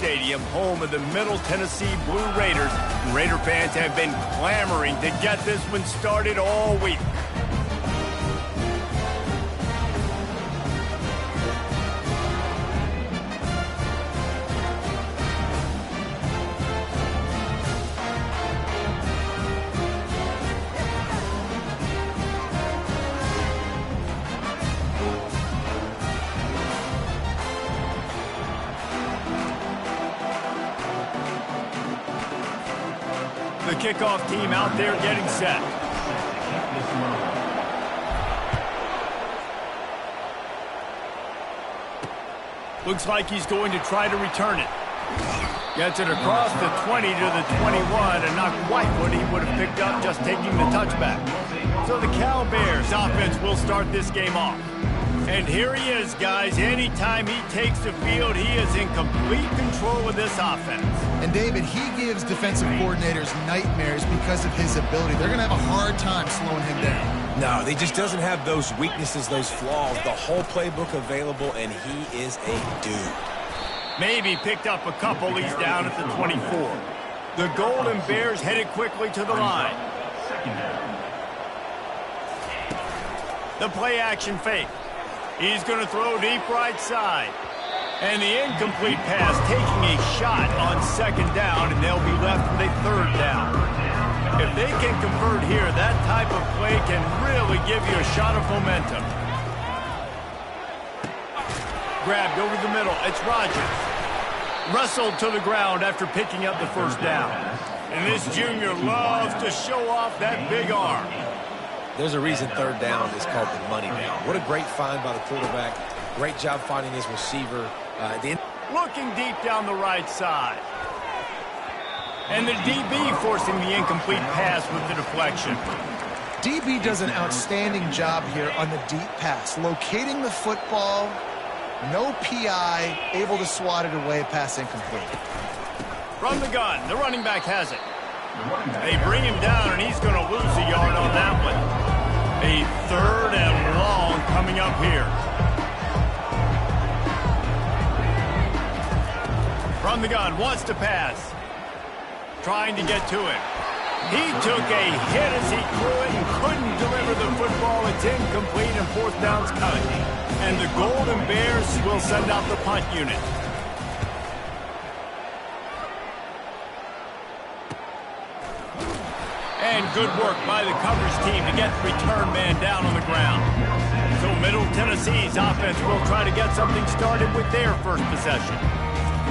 Stadium, home of the Middle Tennessee Blue Raiders. And Raider fans have been clamoring to get this one started all week. The kickoff team out there getting set. Looks like he's going to try to return it. Gets it across the 20 to the 21, and not quite what he would have picked up just taking the touchback. So the Cal Bears offense will start this game off. And here he is, guys. Anytime he takes the field, he is in complete control of this offense. And, David, he gives defensive coordinators nightmares because of his ability. They're going to have a hard time slowing him down. No, he just doesn't have those weaknesses, those flaws. The whole playbook available, and he is a dude. Maybe picked up a couple. He's down at the 24. The Golden Bears headed quickly to the line. The play-action fake. He's going to throw deep right side. And the incomplete pass taking a shot on second down, and they'll be left with a third down. If they can convert here, that type of play can really give you a shot of momentum. Grabbed over the middle. It's Rodgers. Wrestled to the ground after picking up the first down. And this junior loves to show off that big arm. There's a reason third down is called the money down. What a great find by the quarterback. Great job finding his receiver. Looking deep down the right side. And the DB forcing the incomplete pass with the deflection. DB does an outstanding job here on the deep pass. Locating the football, no PI, able to swat it away, pass incomplete. From the gun, the running back has it. They bring him down, and he's going to lose a yard on that one. A third and long coming up here. From the gun, wants to pass. Trying to get to it. He took a hit as he threw it and couldn't deliver the football. It's incomplete, and fourth down's coming. And the Golden Bears will send out the punt unit. And good work by the coverage team to get the return man down on the ground. So Middle Tennessee's offense will try to get something started with their first possession.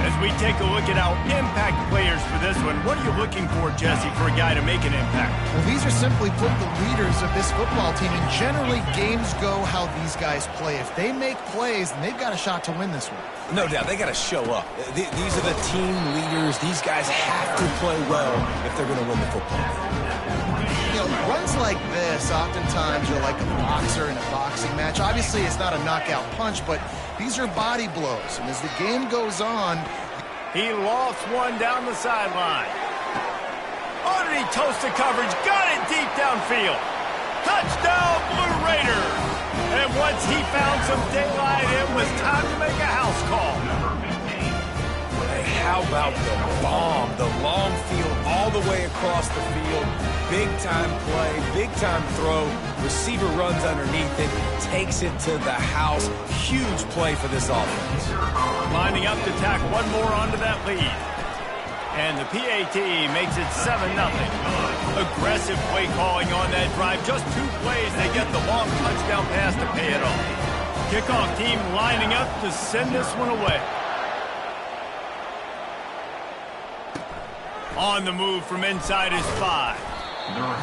As we take a look at our impact players for this one, what are you looking for, Jesse, for a guy to make an impact? Well, these are simply put the leaders of this football team, and generally games go how these guys play. If they make plays, then they've got a shot to win this one. No doubt, they got to show up. These are the team leaders. These guys have to play well if they're going to win the football game. You know, runs like this oftentimes are like a boxer in a boxing match. Obviously, it's not a knockout punch, but these are body blows. And as the game goes on, he lofts one down the sideline. Underneath toasted coverage, got it deep downfield. Touchdown, Blue Raiders! And once he found some daylight, it was time to make a house call. Hey, how about the bomb? The long field all the way across the field. Big-time play, big-time throw. Receiver runs underneath it, takes it to the house. Huge play for this offense. Lining up to tack one more onto that lead. And the PAT makes it 7-0. Aggressive play calling on that drive. Just 2 plays, they get the long touchdown pass to pay it off. Kickoff team lining up to send this one away. On the move from inside is 5.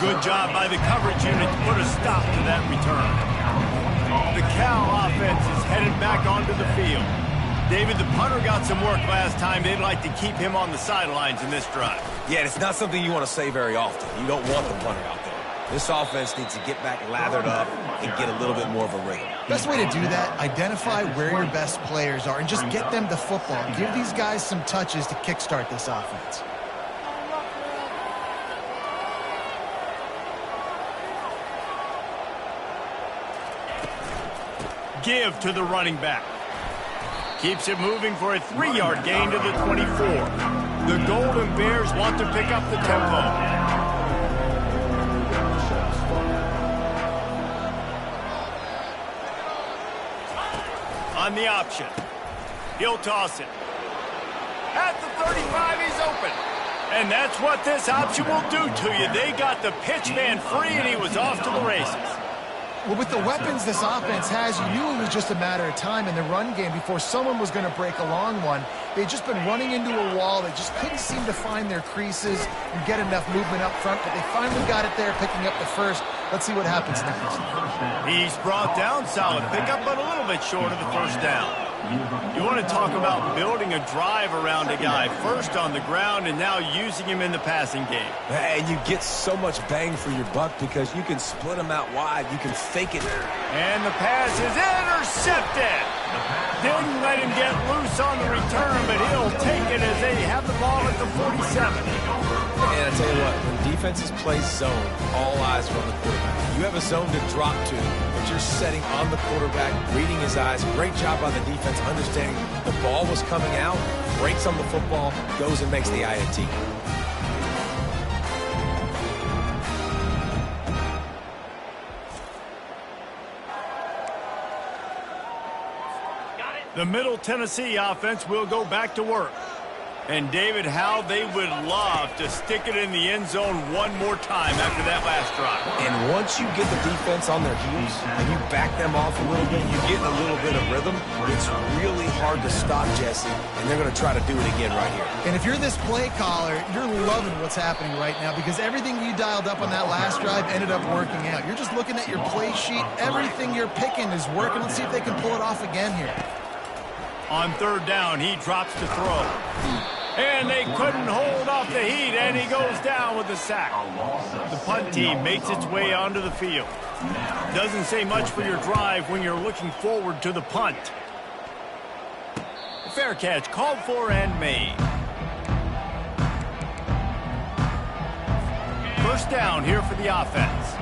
Good job by the coverage unit to put a stop to that return. The Cal offense is headed back onto the field. David, the punter got some work last time. They'd like to keep him on the sidelines in this drive. Yeah, it's not something you want to say very often. You don't want the punter out there. This offense needs to get back lathered up and get a little bit more of a rhythm. Best way to do that, identify where your best players are and just get them the football. Give these guys some touches to kickstart this offense. Give to the running back. Keeps it moving for a 3-yard gain to the 24. The Golden Bears want to pick up the tempo. On the option. He'll toss it. At the 35, he's open. And that's what this option will do to you. They got the pitch man free, and he was off to the races. Well, with the weapons this offense has, you knew it was just a matter of time in the run game before someone was going to break a long one. They'd just been running into a wall. They just couldn't seem to find their creases and get enough movement up front, but they finally got it there, picking up the first. Let's see what happens next. He's brought down, solid pickup, but a little bit short of the first down. You want to talk about building a drive around a guy, first on the ground and now using him in the passing game. And you get so much bang for your buck because you can split him out wide. You can fake it. And the pass is intercepted. Didn't let him get loose on the return, but he'll take it as they have the ball at the 47. And I tell you what, when defenses play zone, all eyes are on the quarterback. You have a zone to drop to, but you're setting on the quarterback, reading his eyes. Great job by the defense, understanding the ball was coming out, breaks on the football, goes and makes the INT. The Middle Tennessee offense will go back to work. And, David, how they would love to stick it in the end zone one more time after that last drive. And once you get the defense on their heels and you back them off a little bit, you get a little bit of rhythm, it's really hard to stop, Jesse, and they're going to try to do it again right here. And if you're this play caller, you're loving what's happening right now because everything you dialed up on that last drive ended up working out. You're just looking at your play sheet. Everything you're picking is working. Let's see if they can pull it off again here. On third down, he drops to throw. And they couldn't hold off the heat, and he goes down with a sack. The punt team makes its way onto the field. Doesn't say much for your drive when you're looking forward to the punt. Fair catch called for and made. First down here for the offense.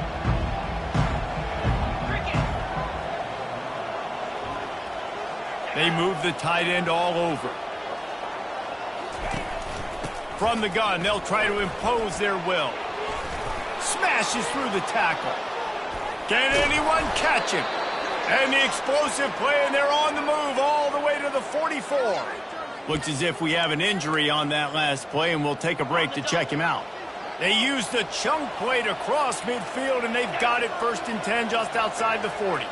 They move the tight end all over. From the gun, they'll try to impose their will. Smashes through the tackle. Can anyone catch him? And the explosive play, and they're on the move all the way to the 44. Looks as if we have an injury on that last play, and we'll take a break to check him out. They use the chunk play to cross midfield, and they've got it first and 10 just outside the 40.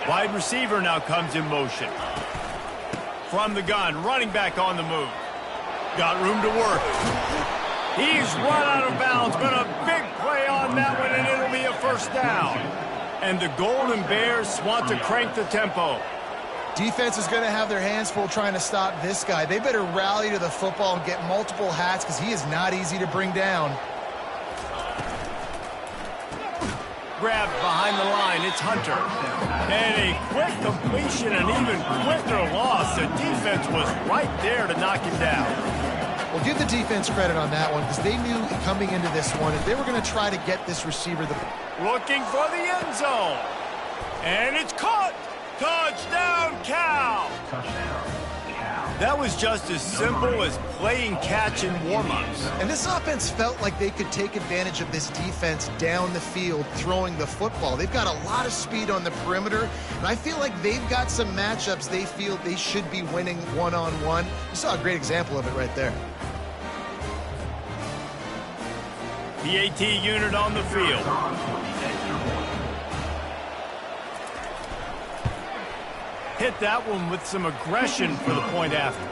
Wide receiver now comes in motion. From the gun, running back on the move. Got room to work. He's run out of bounds, but a big play on that one, and it'll be a first down. And the Golden Bears want to crank the tempo. Defense is going to have their hands full trying to stop this guy. They better rally to the football and get multiple hats because he is not easy to bring down. Grabbed behind the line, it's Hunter. And a quick completion, an even quicker loss. The defense was right there to knock him down. Well, give the defense credit on that one because they knew coming into this one if they were going to try to get this receiver the... Looking for the end zone. And it's caught. Touchdown, Cal. That was just as simple as playing catch in warm-ups. And this offense felt like they could take advantage of this defense down the field throwing the football. They've got a lot of speed on the perimeter, and I feel like they've got some matchups they feel they should be winning one-on-one. You saw a great example of it right there. The AT unit on the field. Hit that one with some aggression for the point after.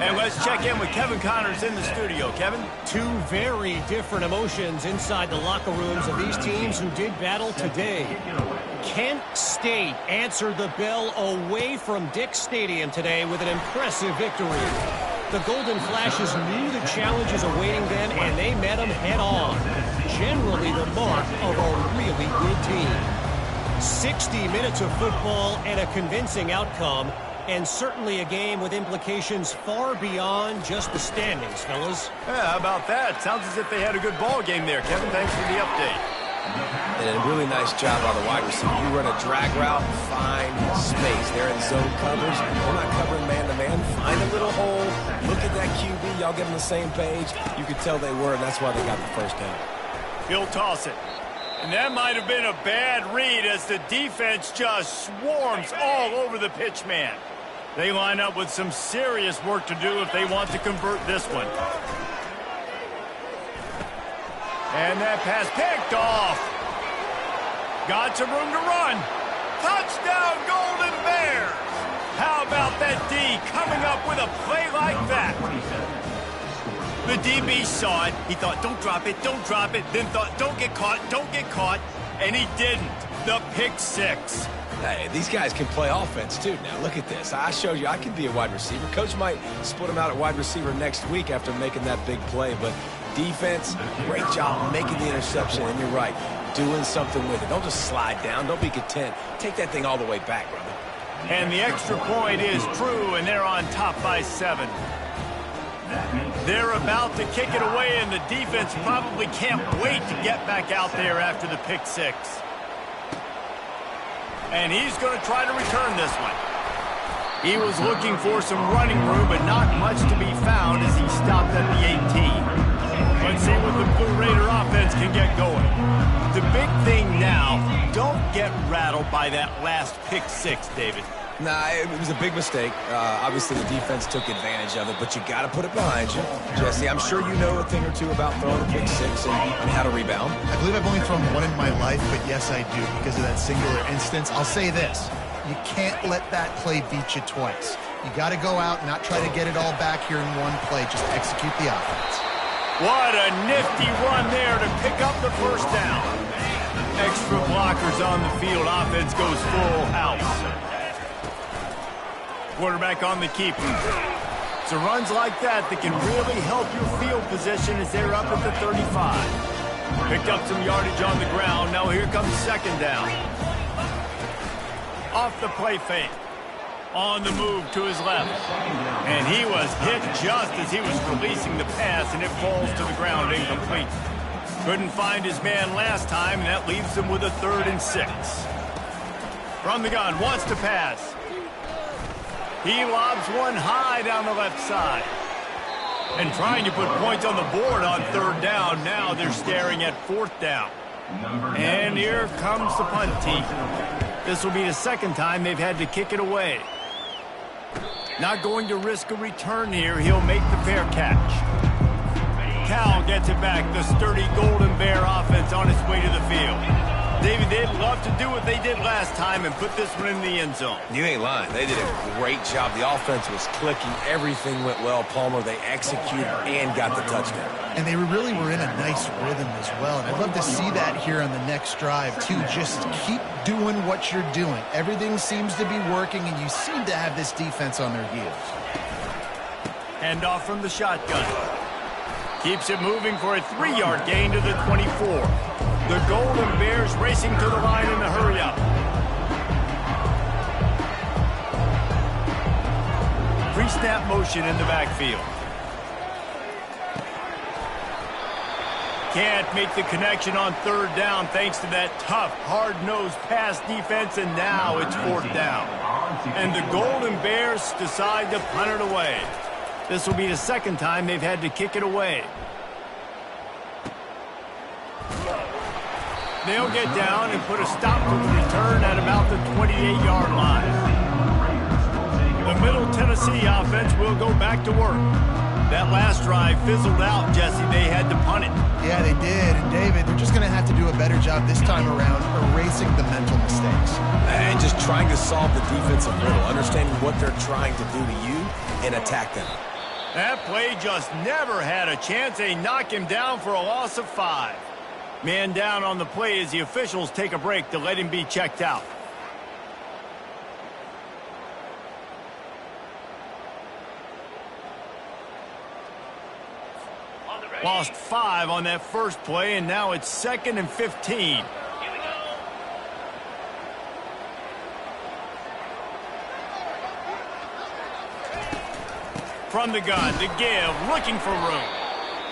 And let's check in with Kevin Connors in the studio. Kevin? Two very different emotions inside the locker rooms of these teams who did battle today. Kent State answered the bell away from Dick Stadium today with an impressive victory. The Golden Flashes knew the challenges awaiting them, and they met them head-on. Generally the mark of a really good team. 60 minutes of football and a convincing outcome, and certainly a game with implications far beyond just the standings, fellas. Yeah, how about that? Sounds as if they had a good ball game there, Kevin. Thanks for the update. And a really nice job by the wide receiver. You run a drag route, find space. They're in zone covers. We're not covering man-to-man. Find a little hole. Look at that QB. Y'all get on the same page. You could tell they were, and that's why they got the first down. He'll toss it. And that might have been a bad read as the defense just swarms all over the pitch man. They line up with some serious work to do if they want to convert this one. And that pass picked off. Got some room to run. Touchdown, Golden Bears. How about that D coming up with a play like that? The DB saw it. He thought, don't drop it, don't drop it. Then thought, don't get caught, don't get caught. And he didn't. The pick six. Hey, these guys can play offense, too. Now, look at this. I showed you I can be a wide receiver. Coach might split him out at wide receiver next week after making that big play. But defense, great job making the interception. And you're right, doing something with it. Don't just slide down. Don't be content. Take that thing all the way back, brother. And the extra point is true, and they're on top by 7. They're about to kick it away, and the defense probably can't wait to get back out there after the pick six. And he's going to try to return this one. He was looking for some running room, but not much to be found as he stopped at the 18. Let's see what the Blue Raider offense can get going. The big thing now, don't get rattled by that last pick six, David. Nah, it was a big mistake. Obviously, the defense took advantage of it, but you got to put it behind you. Jesse, I'm sure you know a thing or two about throwing a pick six and how to rebound. I believe I've only thrown one in my life, but yes, I do. Because of that singular instance, I'll say this. You can't let that play beat you twice. You got to go out and not try to get it all back here in one play. Just execute the offense. What a nifty run there to pick up the first down. Extra blockers on the field. Offense goes full house. Quarterback on the keeper. So runs like that can really help your field position as they're up at the 35. Picked up some yardage on the ground. Now here comes second down. Off the play fake. On the move to his left. And he was hit just as he was releasing the pass, and it falls to the ground incomplete. Couldn't find his man last time, and that leaves him with a 3rd and 6. From the gun, wants to pass. He lobs one high down the left side. And trying to put points on the board on 3rd down. Now they're staring at 4th down. And here comes the punt team. This will be the second time they've had to kick it away. Not going to risk a return here. He'll make the fair catch. Cal gets it back. The sturdy Golden Bear offense on its way to the field. David, they'd love to do what they did last time and put this one in the end zone. You ain't lying. They did a great job. The offense was clicking. Everything went well. Palmer, they executed and got the touchdown. And they really were in a nice rhythm as well. And I'd love to see that here on the next drive, too. Just keep doing what you're doing. Everything seems to be working, and you seem to have this defense on their heels. Hand off from the shotgun. Keeps it moving for a 3-yard gain to the 24. The Golden Bears racing to the line in a hurry-up. Pre-snap motion in the backfield. Can't make the connection on 3rd down thanks to that tough, hard-nosed pass defense, and now it's 4th down. And the Golden Bears decide to punt it away. This will be the second time they've had to kick it away. They'll get down and put a stop to the return at about the 28-yard line. The Middle Tennessee offense will go back to work. That last drive fizzled out, Jesse. They had to punt it. Yeah, they did. And, David, they're just going to have to do a better job this time around erasing the mental mistakes. And just trying to solve the defensive riddle, understanding what they're trying to do to you and attack them. That play just never had a chance. They knock him down for a loss of 5. Man down on the play as the officials take a break to let him be checked out. Lost 5 on that first play, and now it's 2nd and 15. From the gun, to give, looking for room.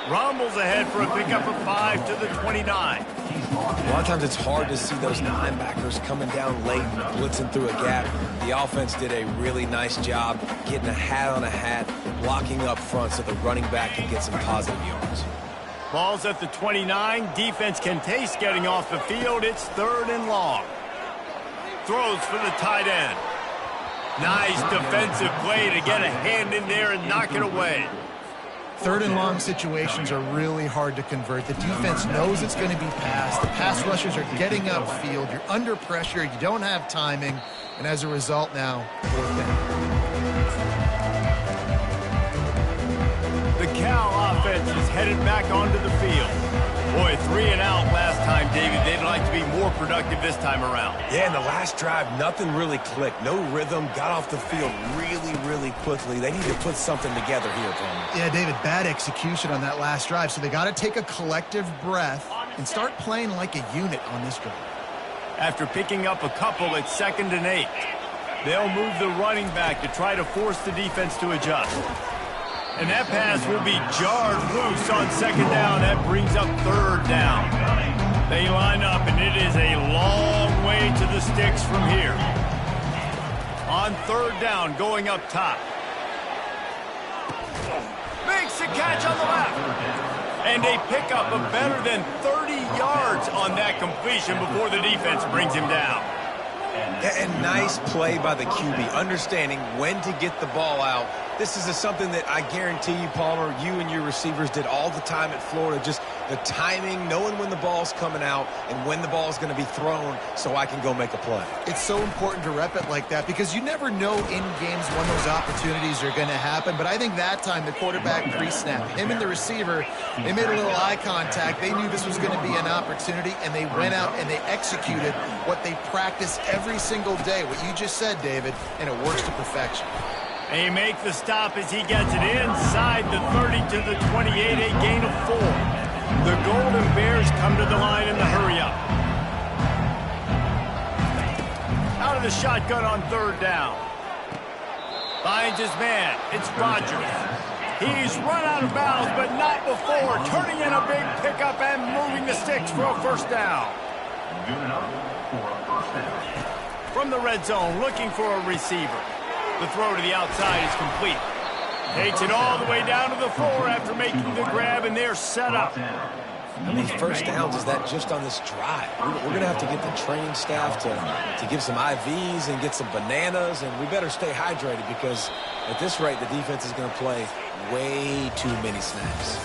Rumbles ahead for a pickup of 5 to the 29. A lot of times it's hard to see those linebackers coming down late and blitzing through a gap. The offense did a really nice job getting a hat on a hat, blocking up front so the running back can get some positive yards. Ball's at the 29. Defense can taste getting off the field. It's 3rd and long. Throws for the tight end. Nice defensive play to get a hand in there and knock it away. 3rd and long situations are really hard to convert. The defense knows it's going to be passed. The pass rushers are getting upfield. You're under pressure. You don't have timing. And as a result now, 4th down. The Cal offense is headed back onto the field. Boy, 3 and out last time, David. They'd like to be more productive this time around. Yeah, in the last drive, nothing really clicked. No rhythm, got off the field really quickly. They need to put something together here, Palmer. Yeah, David, bad execution on that last drive. So they got to take a collective breath and start playing like a unit on this drive. After picking up a couple, it's 2nd and 8. They'll move the running back to try to force the defense to adjust. And that pass will be jarred loose on 2nd down. That brings up 3rd down. They line up, and it is a long way to the sticks from here. On 3rd down, going up top. Makes the catch on the left. And a pickup of better than 30 yards on that completion before the defense brings him down. And nice play by the QB, understanding when to get the ball out. This is something that I guarantee you, Palmer, you and your receivers did all the time at Florida. Just the timing, knowing when the ball's coming out and when the ball's going to be thrown so I can go make a play. It's so important to rep it like that because you never know in games when those opportunities are going to happen. But I think that time the quarterback pre-snap, him and the receiver, they made a little eye contact. They knew this was going to be an opportunity, and they went out and they executed what they practice every single day, what you just said, David, and it works to perfection. They make the stop as he gets it inside the 30 to the 28, a gain of 4. The Golden Bears come to the line in the hurry-up. Out of the shotgun on 3rd down. Finds his man. It's Rodgers. He's run out of bounds, but not before. Turning in a big pickup and moving the sticks for a 1st down. From the red zone, looking for a receiver. The throw to the outside is complete. Takes it all the way down to the 4 after making the grab, and they're set up. How many 1st downs is that just on this drive? We're going to have to get the training staff to give some IVs and get some bananas, and we better stay hydrated because at this rate, the defense is going to play way too many snaps.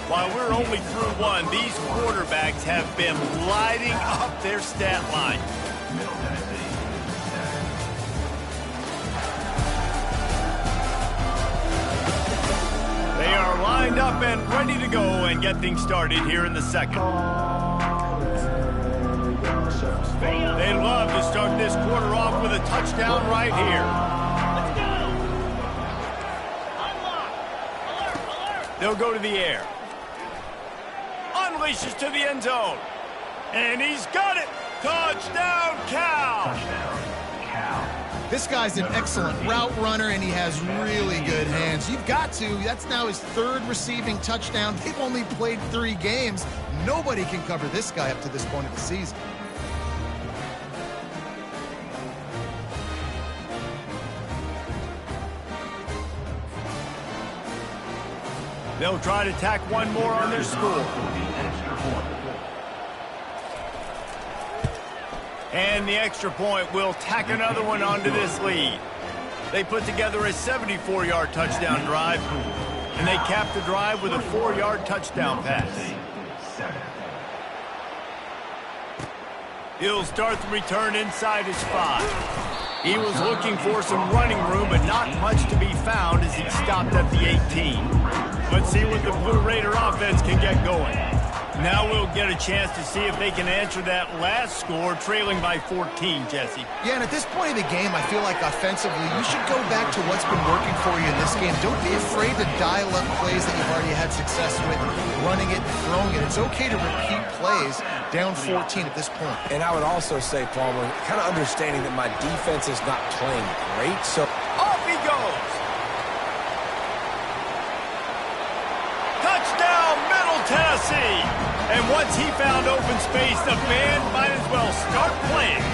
While we're only through 1, these quarterbacks have been lighting up their stat line. They are lined up and ready to go and get things started here in the 2nd. They love to start this quarter off with a touchdown right here. They'll go to the air. Unleashes to the end zone. And he's got it. Touchdown, Cal. This guy's an excellent route runner, and he has really good hands. You've got to. That's now his 3rd receiving touchdown. They've only played 3 games. Nobody can cover this guy up to this point of the season. They'll try to tack one more on their score. And the extra point will tack another one onto this lead. They put together a 74-yard touchdown drive, and they cap the drive with a 4-yard touchdown pass. He'll start the return inside his 5. He was looking for some running room, but not much to be found as he stopped at the 18. Let's see what the Blue Raider offense can get going. Now we'll get a chance to see if they can answer that last score, trailing by 14, Jesse. Yeah, and at this point of the game, I feel like offensively, you should go back to what's been working for you in this game. Don't be afraid to dial up plays that you've already had success with, running it and throwing it. It's okay to repeat plays down 14 at this point. And I would also say, Palmer, kind of understanding that my defense is not playing great, so off he goes. Touchdown, Middle Tennessee! And once he found open space, the band might as well start playing.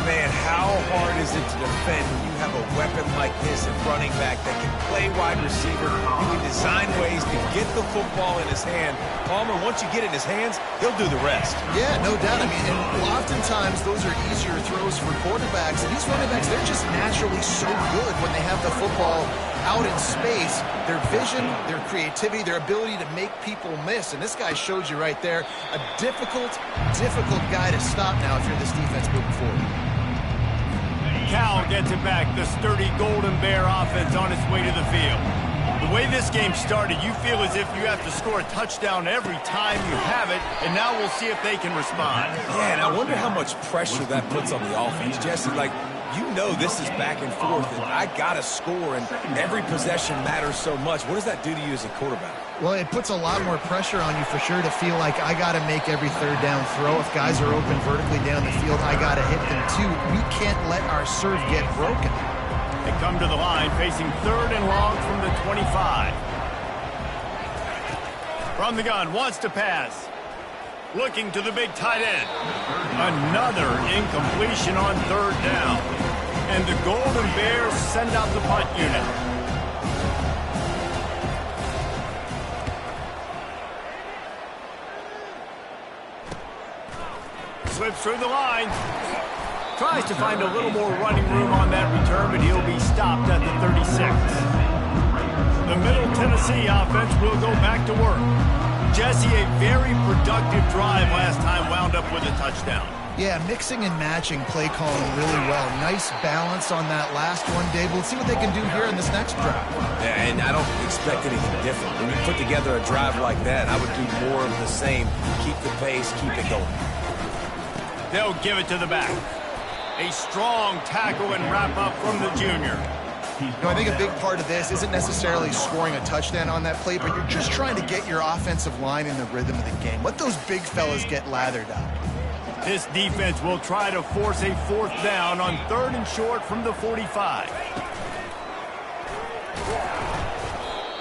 Man, how hard is it to defend when you have a weapon like this at running back that can play wide receiver? You can design ways to get the football in his hand. Palmer, once you get it in his hands, he'll do the rest. Yeah, no doubt. I mean, and oftentimes those are easier throws for quarterbacks. And these running backs, they're just naturally so good when they have the football out in space. Their vision, their creativity, their ability to make people miss. And this guy showed you right there, a difficult guy to stop now if you're this defense moving forward. Cal gets it back. The sturdy Golden Bear offense on its way to the field. The way this game started, you feel as if you have to score a touchdown every time you have it, and now we'll see if they can respond. Yeah, and I wonder how much pressure that puts on the offense. Jesse, like, you know this is back and forth, and I got to score, and every possession matters so much. What does that do to you as a quarterback? Well, it puts a lot more pressure on you for sure to feel like I got to make every third down throw. If guys are open vertically down the field, I got to hit them too. We can't let our serve get broken. They come to the line facing third and long from the 25. From the gun, wants to pass. Looking to the big tight end. Another incompletion on third down. And the Golden Bears send out the punt unit. Slips through the line. Tries to find a little more running room on that return, but he'll be stopped at the 36. The Middle Tennessee offense will go back to work. Jesse, a very productive drive last time wound up with a touchdown. Yeah, mixing and matching play calling really well. Nice balance on that last one, Dave. We'll see what they can do here in this next drive. Yeah, and I don't expect anything different. When you put together a drive like that, I would do more of the same. Keep the pace, keep it going. They'll give it to the back. A strong tackle and wrap-up from the junior. You know, I think a big part of this isn't necessarily scoring a touchdown on that play, but you're just trying to get your offensive line in the rhythm of the game. Let those big fellas get lathered up. This defense will try to force a fourth down on third and short from the 45.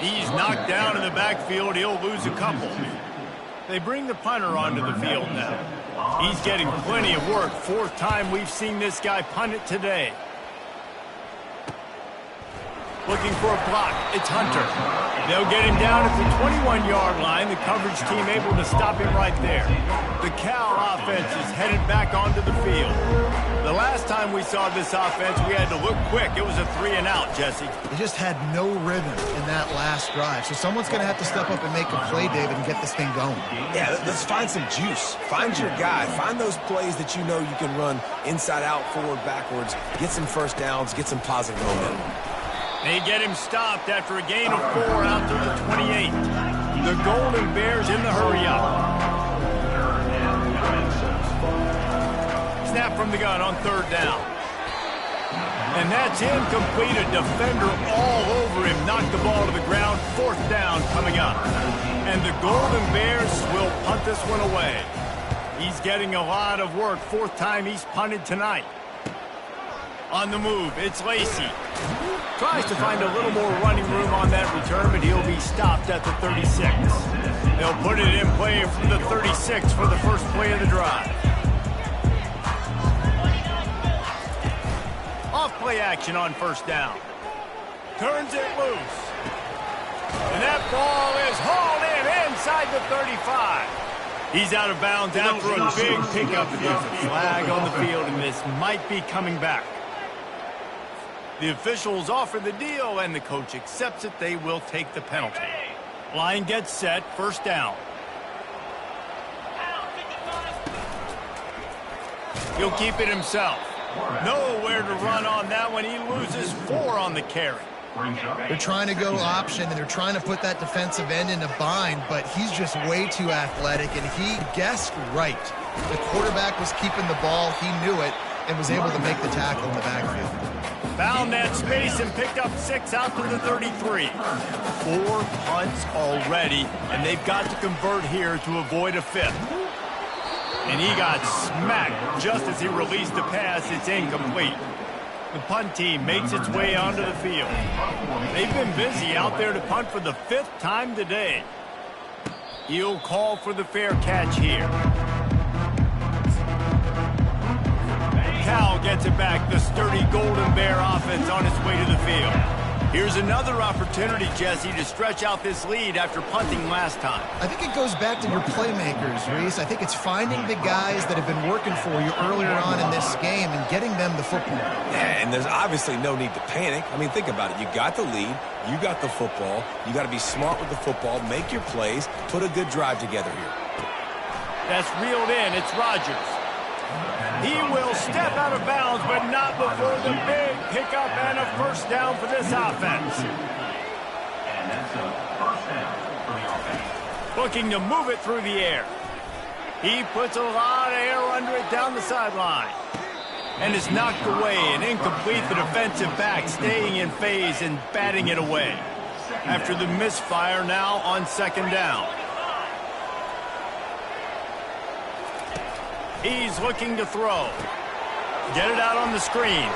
He's knocked down in the backfield. He'll lose a couple. They bring the punter onto the field now. He's getting plenty of work. Fourth time we've seen this guy punt it today. Looking for a block. It's Hunter. They'll get him down at the 21-yard line. The coverage team able to stop him right there. The Cal offense is headed back onto the field. The last time we saw this offense, we had to look quick. It was a 3-and-out, Jesse. They just had no rhythm in that last drive. So someone's going to have to step up and make a play, David, and get this thing going. Yeah, let's find some juice. Find your guy. Find those plays that you know you can run inside out, forward, backwards. Get some first downs. Get some positive momentum. They get him stopped after a gain of 4 out to the 28. The Golden Bears in the hurry-up. Snap from the gun on third down. And that's incomplete. A defender all over him. Knocked the ball to the ground. Fourth down coming up. And the Golden Bears will punt this one away. He's getting a lot of work. Fourth time he's punted tonight. On the move, it's Lacey. Tries to find a little more running room on that return, but he'll be stopped at the 36. They'll put it in play from the 36 for the first play of the drive. Off play action on first down. Turns it loose. And that ball is hauled in inside the 35. He's out of bounds after a big pickup. There's a flag on the field, and this might be coming back. The officials offer the deal, and the coach accepts it. They will take the penalty. Line gets set, first down. He'll keep it himself. Nowhere to run on that one. He loses 4 on the carry. They're trying to go option, and they're trying to put that defensive end in a bind, but he's just way too athletic, and he guessed right. The quarterback was keeping the ball. He knew it and was able to make the tackle in the backfield. Found that space and picked up 6 out to the 33. 4 punts already, and they've got to convert here to avoid a 5th. And he got smacked just as he released the pass. It's incomplete. The punt team makes its way onto the field. They've been busy out there to punt for the 5th time today. He'll call for the fair catch here. Cal gets it back. The sturdy Golden Bear offense on its way to the field. Here's another opportunity, Jesse, to stretch out this lead after punting last time. I think it goes back to your playmakers, Reese. I think it's finding the guys that have been working for you earlier on in this game and getting them the football. Yeah, and there's obviously no need to panic. I mean, think about it. You got the lead. You got the football. You got to be smart with the football. Make your plays. Put a good drive together here. That's reeled in. It's Rodgers. He will step out of bounds, but not before the big pickup and a first down for this offense. Looking to move it through the air. He puts a lot of air under it down the sideline. And it's knocked away and incomplete. The defensive back staying in phase and batting it away. After the misfire now on 2nd down. He's looking to throw. Get it out on the screen.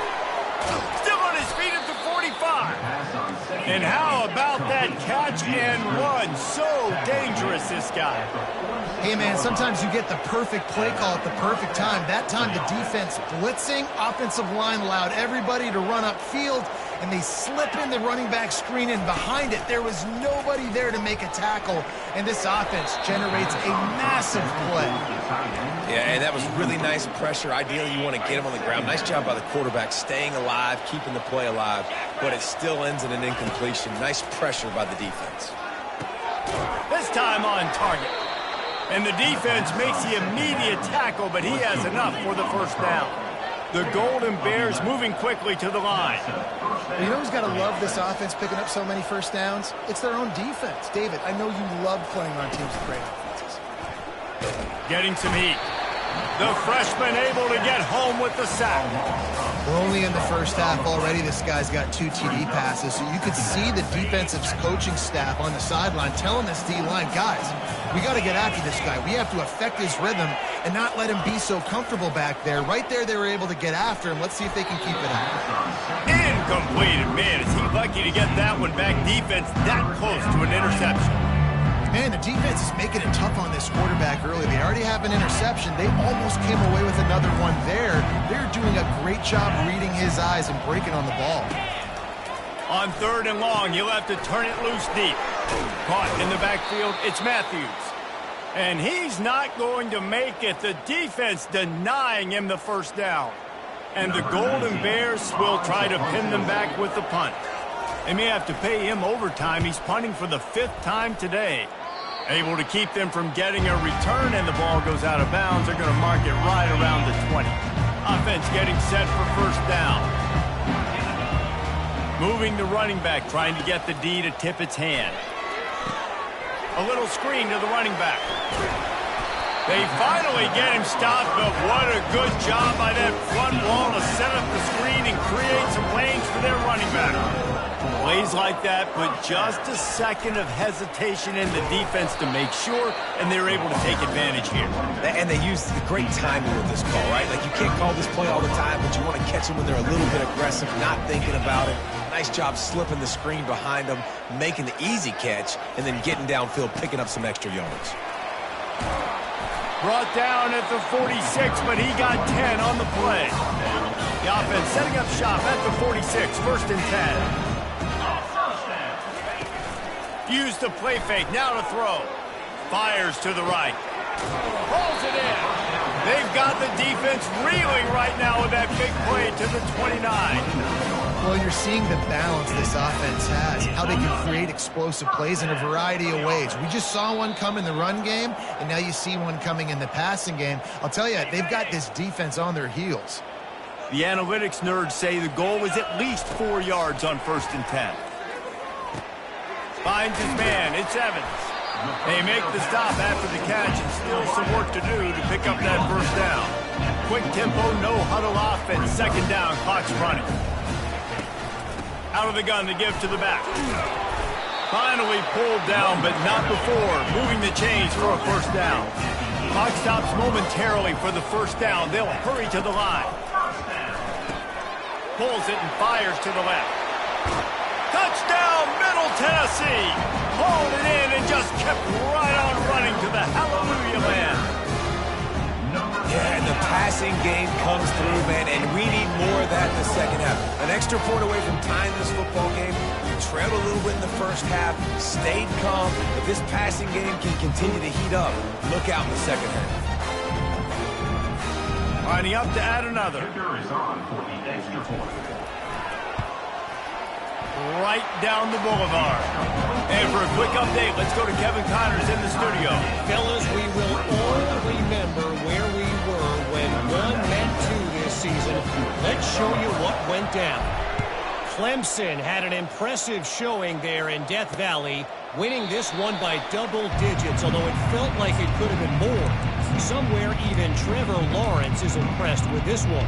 Still on his feet at the 45. And how about that catch and run? So dangerous, this guy. Hey, man, sometimes you get the perfect play call at the perfect time. That time the defense blitzing, offensive line allowed everybody to run upfield, and they slip in the running back screen, and behind it, there was nobody there to make a tackle, and this offense generates a massive play. Yeah, and that was really nice pressure. Ideally, you want to get him on the ground. Nice job by the quarterback staying alive, keeping the play alive, but it still ends in an incompletion. Nice pressure by the defense. This time on target. And the defense makes the immediate tackle, but he has enough for the first down. The Golden Bears moving quickly to the line. You know who's got to love this offense picking up so many first downs? It's their own defense. David, I know you love playing on teams with great offenses. Getting some heat. The freshman able to get home with the sack. We're only in the first half already. This guy's got 2 TD passes, so you could see the defensive coaching staff on the sideline telling this D-line, guys, we got to get after this guy. We have to affect his rhythm and not let him be so comfortable back there. Right there, they were able to get after him. Let's see if they can keep it up. Incomplete. Man, is he lucky to get that one back. Defense that close to an interception. Man, the defense is making it tough on this quarterback early. They already have an interception. They almost came away with another one there. They're doing a great job reading his eyes and breaking on the ball. On 3rd and long, you'll have to turn it loose deep. Caught in the backfield, it's Matthews. And he's not going to make it. The defense denying him the first down. And the Golden Bears will try to pin them back with the punt. They may have to pay him overtime. He's punting for the 5th time today. Able to keep them from getting a return, and the ball goes out of bounds. They're going to mark it right around the 20. Offense getting set for first down. Moving the running back, trying to get the D to tip its hand. A little screen to the running back. They finally get him stopped, but what a good job by that front wall to set up the screen and create some lanes for their running back. Plays like that, but just a second of hesitation in the defense to make sure, and they're able to take advantage here. And they use the great timing with this call, right? Like, you can't call this play all the time, but you want to catch them when they're a little bit aggressive, not thinking about it. Nice job slipping the screen behind them, making the easy catch, and then getting downfield, picking up some extra yards. Brought down at the 46, but he got 10 on the play. The offense setting up shop at the 46, 1st and 10. Use the play fake, now to throw. Fires to the right. Pulls it in. They've got the defense reeling right now with that big play to the 29. Well, you're seeing the balance this offense has, how they can create explosive plays in a variety of ways. We just saw one come in the run game, and now you see one coming in the passing game. I'll tell you, they've got this defense on their heels. The analytics nerds say the goal is at least 4 yards on 1st and 10. Finds his man, it's Evans. They make the stop after the catch, and still some work to do to pick up that first down. Quick tempo, no huddle offense, 2nd down, clock's running. Out of the gun to give to the back. Finally pulled down, but not before moving the chains for a first down. Clock stops momentarily for the first down. They'll hurry to the line. Pulls it and fires to the left. Touchdown, Middle Tennessee. Hauled it in and just kept right on running to the hallelujah land. Yeah, and the passing game comes through, man, and we need more of that in the second half. An extra point away from tying this football game. We trailed a little bit in the first half, stayed calm. If this passing game can continue to heat up, look out in the second half. Lining up to add another. Right down the boulevard. And for a quick update, let's go to Kevin Connors in the studio. Fellas, we will all remember where we were when 1 meant 2 this season. Let's show you what went down. Clemson had an impressive showing there in Death Valley, winning this one by double digits, although it felt like it could have been more. Somewhere even Trevor Lawrence is impressed with this one.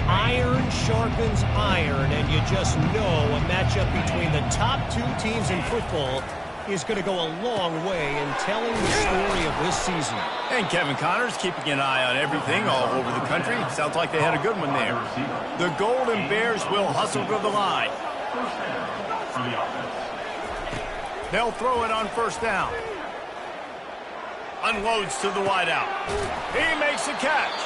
Iron sharpens iron, and you just know a matchup between the top 2 teams in football is going to go a long way in telling the story of this season. And Kevin Connors keeping an eye on everything all over the country. Sounds like they had a good one there. The Golden Bears will hustle to the line. They'll throw it on first down. Unloads to the wideout. He makes a catch.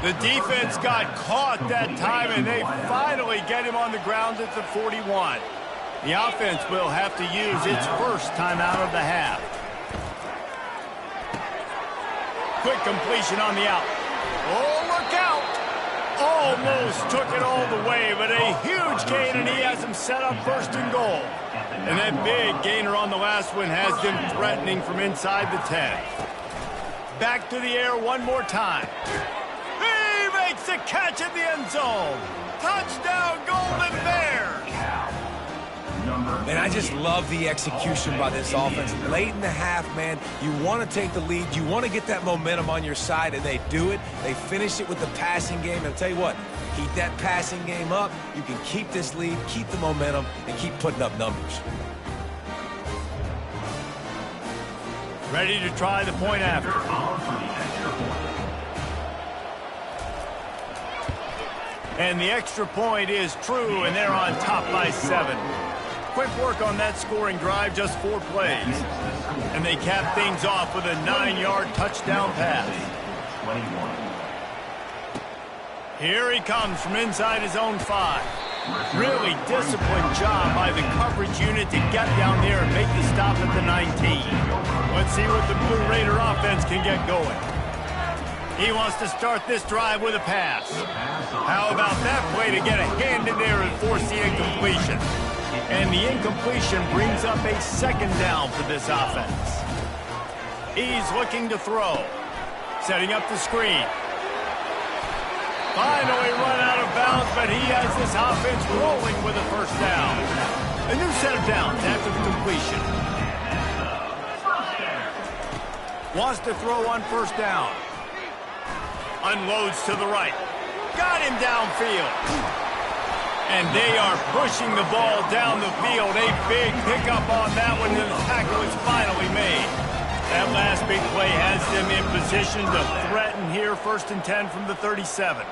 The defense got caught that time, and they finally get him on the ground at the 41. The offense will have to use its first timeout of the half. Quick completion on the out. Oh, look out! Almost took it all the way, but a huge gain, and he has him set up first and goal. And that big gainer on the last one has them threatening from inside the 10. Back to the air one more time. He makes a catch in the end zone. Touchdown, Golden Bears! And I just love the execution by this offense. Late in the half, man, you want to take the lead. You want to get that momentum on your side, and they do it. They finish it with the passing game. And I'll tell you what, keep that passing game up. You can keep this lead, keep the momentum, and keep putting up numbers. Ready to try the point after. And the extra point is true, and they're on top by 7. Quick work on that scoring drive, just 4 plays. And they cap things off with a 9-yard touchdown pass. Here he comes from inside his own 5. Really disciplined job by the coverage unit to get down there and make the stop at the 19. Let's see what the Blue Raider offense can get going. He wants to start this drive with a pass. How about that play to get a hand in there and force the incompletion? And the incompletion brings up a second down for this offense. He's looking to throw. Setting up the screen. Finally run out of bounds, but he has this offense rolling with a first down. A new set of downs after the completion. Wants to throw on first down. Unloads to the right. Got him downfield. And they are pushing the ball down the field. A big pickup on that one, and the tackle is finally made. That last big play has them in position to threaten here, 1st and 10 from the 37.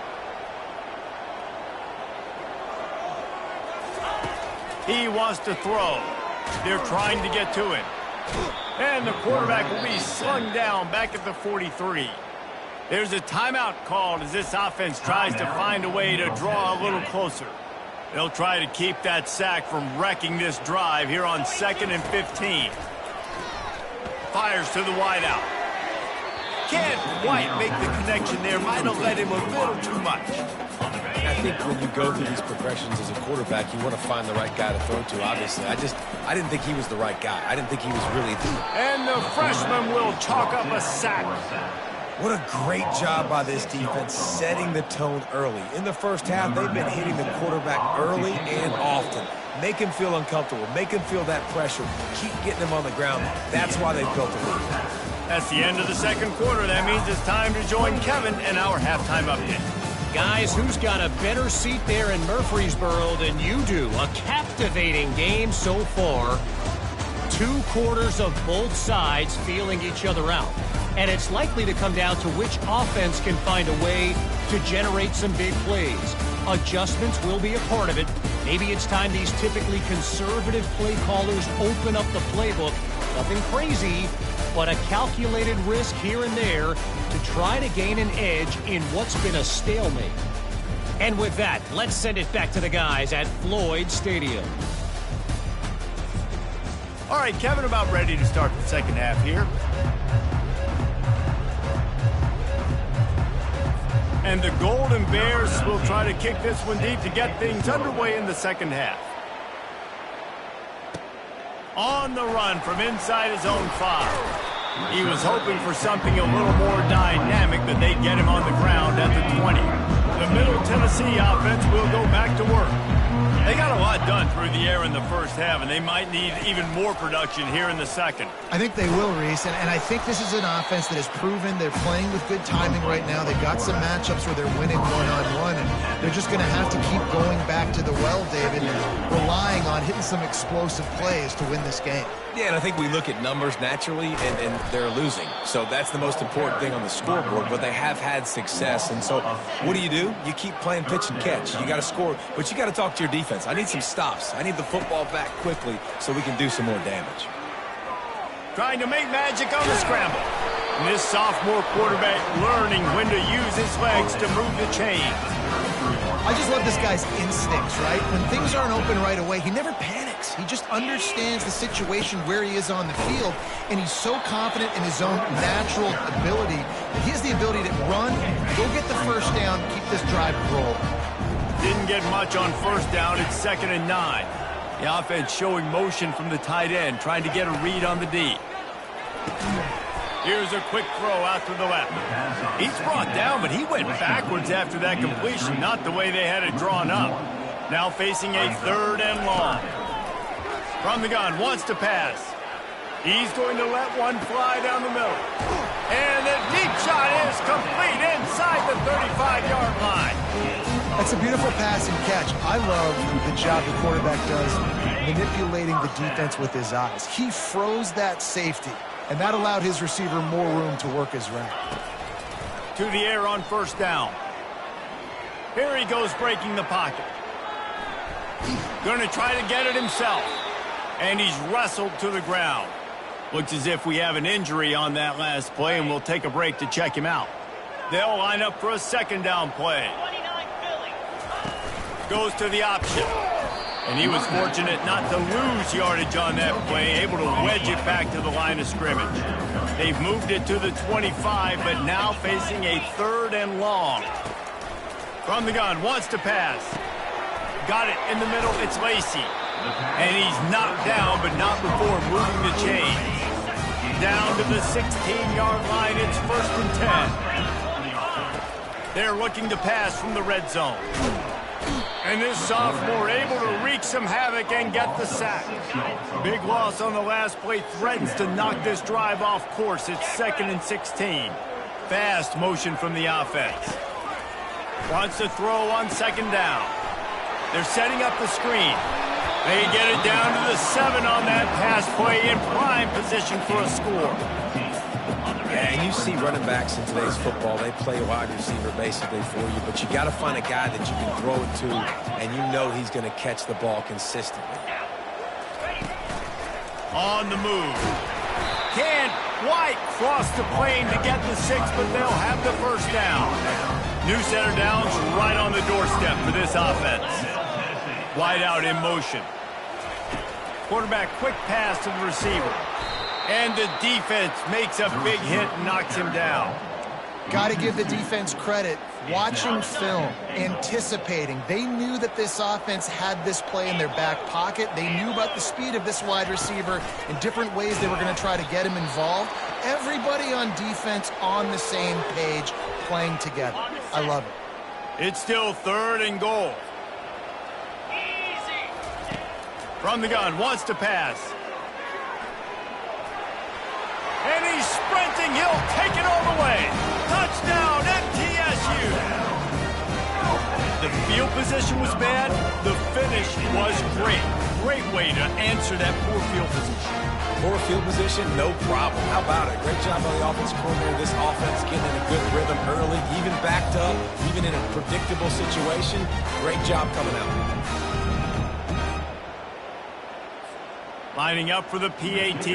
He wants to throw. They're trying to get to him. And the quarterback will be slung down back at the 43. There's a timeout called as this offense tries to find a way to draw a little closer. They'll try to keep that sack from wrecking this drive here on 2nd and 15. Fires to the wideout. Can't quite make the connection there. Might have led him a little too much. I think when you go through these progressions as a quarterback, you want to find the right guy to throw to, obviously. I didn't think he was the right guy. I didn't think he was really the... And the freshman will chalk up a sack. What a great job by this defense setting the tone early. In the first half, they've been hitting the quarterback early and often. Make him feel uncomfortable. Make him feel that pressure. Keep getting him on the ground. That's why they've built a lead. That's the end of the second quarter. That means it's time to join Kevin in our halftime update. Guys, who's got a better seat there in Murfreesboro than you do? A captivating game so far. 2 quarters of both sides feeling each other out. And it's likely to come down to which offense can find a way to generate some big plays. Adjustments will be a part of it. Maybe it's time these typically conservative play callers open up the playbook. Nothing crazy, but a calculated risk here and there to try to gain an edge in what's been a stalemate. And with that, let's send it back to the guys at Floyd Stadium. All right, Kevin, about ready to start the second half here. And the Golden Bears will try to kick this one deep to get things underway in the second half. On the run from inside his own 5. He was hoping for something a little more dynamic, but they'd get him on the ground at the 20. The Middle Tennessee offense will go back to work. They got a lot done through the air in the first half, and they might need even more production here in the second. I think they will, Reese, and I think this is an offense that has proven they're playing with good timing right now. They've got some matchups where they're winning one-on-one, and they're just going to have to keep going back to the well, David, and relying on hitting some explosive plays to win this game. Yeah, and I think we look at numbers naturally, and they're losing. So that's the most important thing on the scoreboard, but they have had success. And so what do? You keep playing pitch and catch. You got to score, but you got to talk to your defense. I need some stops. I need the football back quickly so we can do some more damage. Trying to make magic on the scramble. And this sophomore quarterback learning when to use his legs to move the chains. I just love this guy's instincts, right? When things aren't open right away, he never panics. He just understands the situation where he is on the field, and he's so confident in his own natural ability. He has the ability to run, go get the first down, keep this drive rolling. Didn't get much on first down. It's 2nd and 9. The offense showing motion from the tight end, trying to get a read on the D. Here's a quick throw out to the left. He's brought down, but he went backwards after that completion, not the way they had it drawn up. Now facing a 3rd and long. From the gun, wants to pass. He's going to let one fly down the middle. And the deep shot is complete inside the 35-yard line. That's a beautiful pass and catch. I love the job the quarterback does manipulating the defense with his eyes. He froze that safety, and that allowed his receiver more room to work his route. To the air on first down. Here he goes breaking the pocket. Going to try to get it himself. And he's wrestled to the ground. Looks as if we have an injury on that last play, and we'll take a break to check him out. They'll line up for a 2nd down play. Goes to the option. And he was fortunate not to lose yardage on that play, able to wedge it back to the line of scrimmage. They've moved it to the 25, but now facing a 3rd and long. From the gun, wants to pass. Got it in the middle, it's Lacey. And he's knocked down, but not before moving the chains. Down to the 16-yard line, it's 1st and 10. They're looking to pass from the red zone. And this sophomore able to wreak some havoc and get the sack. Big loss on the last play threatens to knock this drive off course. It's 2nd and 16. Fast motion from the offense. Wants to throw on 2nd down. They're setting up the screen. They get it down to the 7 on that pass play in prime position for a score. Yeah, and you see running backs in today's football, they play wide receiver basically for you, but you got to find a guy that you can throw it to, and you know he's going to catch the ball consistently. On the move. Can't quite cross the plane to get the 6, but they'll have the first down. New center downs right on the doorstep for this offense. Wide out in motion. Quarterback quick pass to the receiver. And the defense makes a big hit and knocks him down. Got to give the defense credit. Watching film, anticipating. They knew that this offense had this play in their back pocket. They knew about the speed of this wide receiver and different ways they were going to try to get him involved. Everybody on defense on the same page, playing together. I love it. It's still 3rd and goal. From the gun, wants to pass. And he's sprinting. He'll take it all the way. Touchdown, MTSU. the field position was bad, the finish was great. Great way to answer that poor field position. Poor field position, no problem. How about it? Great job by the offensive coordinator. This offense getting in a good rhythm early, even backed up, even in a predictable situation. Great job coming out. Lining up for the PAT.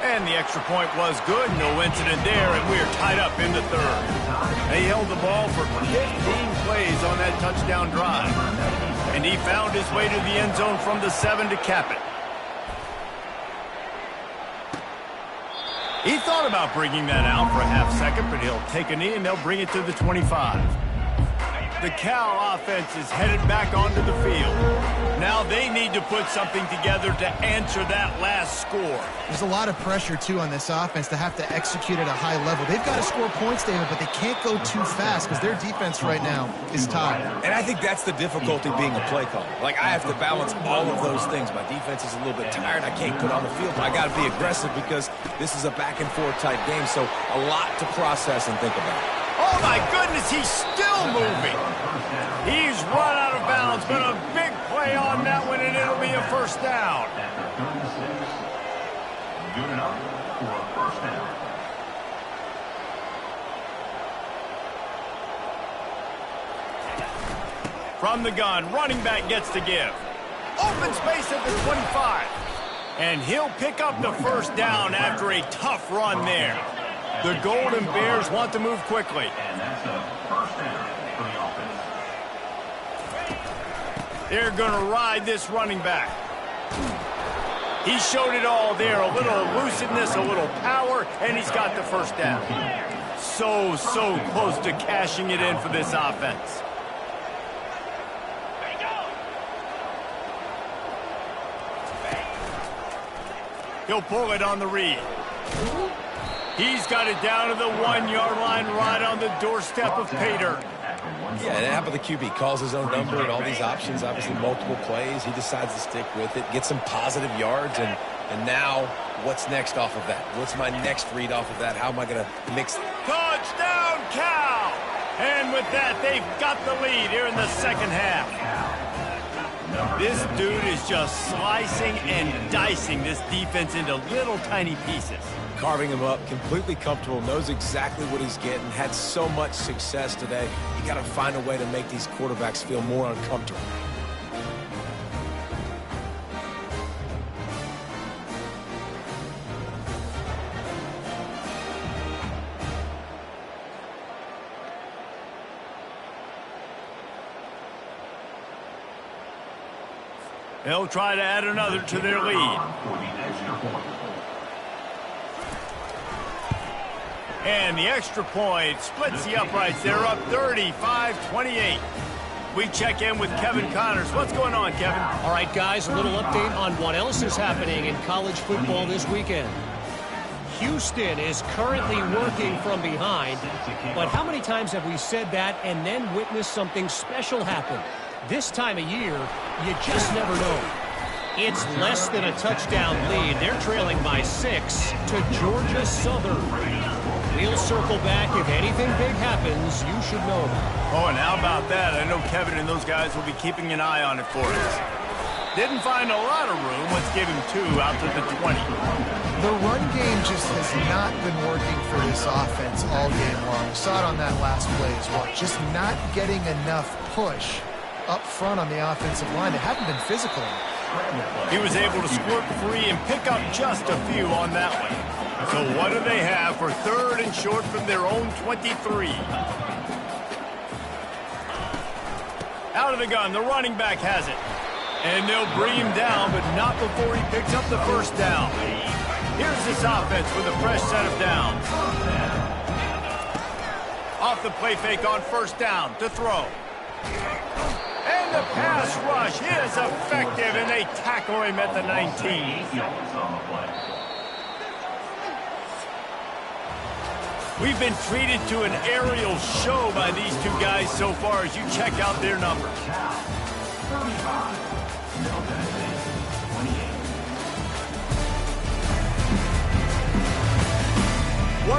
And the extra point was good. No incident there, and we're tied up in the third. They held the ball for 15 plays on that touchdown drive. And he found his way to the end zone from the 7 to cap it. He thought about bringing that out for a half second, but he'll take a knee and they'll bring it to the 25. The Cal offense is headed back onto the field. Now they need to put something together to answer that last score. There's a lot of pressure, too, on this offense to have to execute at a high level. They've got to score points, David, but they can't go too fast because their defense right now is tired. And I think that's the difficulty being a play caller. Like, I have to balance all of those things. My defense is a little bit tired. I can't put on the field, but I got to be aggressive because this is a back-and-forth type game, so a lot to process and think about. Oh, my goodness, he's still moving. He's run out of bounds, but a big play on that one, and it'll be a first down. Good enough for a first down. From the gun, running back gets to give. Open space at the 25. And he'll pick up the first down after a tough run there. The Golden Bears want to move quickly. And that's a first down for the offense. They're going to ride this running back. He showed it all there. A little elusiveness, a little power, and he's got the first down. So close to cashing it in for this offense. He'll pull it on the read. He's got it down to the 1-yard line right on the doorstep of pay dirt. Yeah, and how about the QB? Calls his own number and all these options, obviously multiple plays. He decides to stick with it, get some positive yards, and now what's next off of that? What's my next read off of that? How am I going to mix it? Touchdown, Cal! And with that, they've got the lead here in the second half. This dude is just slicing and dicing this defense into little tiny pieces. Carving him up, completely comfortable, knows exactly what he's getting, had so much success today. You got to find a way to make these quarterbacks feel more uncomfortable. They'll try to add another to their lead. And the extra point splits the uprights. They're up 35-28. We check in with Kevin Connors. What's going on, Kevin? All right, guys, a little update on what else is happening in college football this weekend. Houston is currently working from behind, but how many times have we said that and then witnessed something special happen? This time of year, you just never know. It's less than a touchdown lead. They're trailing by 6 to Georgia Southern. We'll circle back. If anything big happens, you should know about it. Oh, and how about that? I know Kevin and those guys will be keeping an eye on it for us. Didn't find a lot of room. Let's give him 2 out to the 20. The run game just has not been working for this offense all game long. We saw it on that last play as well. Just not getting enough push up front on the offensive line. They haven't been physical. He was able to squirt free and pick up just a few on that one. So what do they have for 3rd and short from their own 23? Out of the gun, the running back has it. And they'll bring him down, but not before he picks up the first down. Here's this offense with a fresh set of downs. Off the play fake on first down to throw. And the pass rush is effective, and they tackle him at the 19. We've been treated to an aerial show by these two guys so far as you check out their numbers.